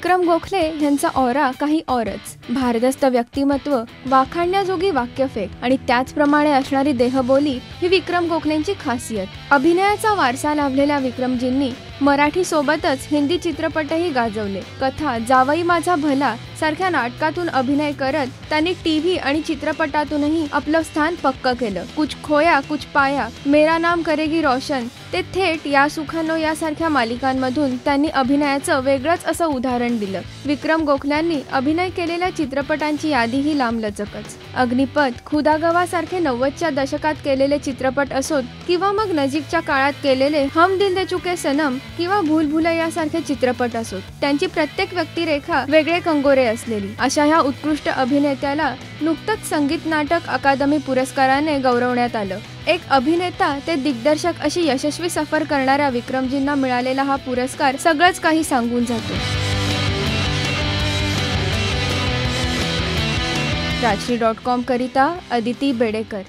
विक्रम गोखले यांचा ऑरा काही औरच, भारदस्त व्यक्तिमत्व, वाखाणण्याजोगी वाक्यफेक आणि त्याचप्रमाणे असणारी देहबोली ही विक्रम गोखलेंची खासियत. अभिनयाचा वारसा लाभलेल्या विक्रमजींनी मराठी सोबतच हिंदी चित्रपटही गाजवले. कथा, जावई माझा भला सारख्या नाटकातून अभिनय करत त्यांनी टीव्ही आणि चित्रपटातूनही आपलं स्थान पक्क केलं. कुछ खोया कुछ पाया, मेरा नाम करेगी रोशन ते थेट या सुखानो यासारख्या मालिकांमधून त्यांनी अभिनयाचं वेगळंच असं उदाहरण दिलं. विक्रम गोखल्यांनी अभिनय केलेल्या चित्रपटांची यादीही लांबलचकच. अग्निपथ, खुदागवा सारखे 90च्या दशकात केलेले चित्रपट असोत किंवा मग नजीकच्या काळात केलेले हम दिल दे चुके सनम किंवा भूल भुलैया सारखे चित्रपट असोत, त्यांची प्रत्येक व्यक्तिरेखा वेगळे कंगोरे असलेली. अशा ह्या उत्कृष्ट अभिनेत्याला नुकतंच संगीत नाटक अकादमी पुरस्काराने गौरवण्यात आलं. एक अभिनेता ते दिग्दर्शक अशी यशस्वी सफर करणाऱ्या विक्रमजींना मिळालेला हा पुरस्कार सगळंच काही सांगून जातो. राजश्री.com करिता अदिती बेडेकर.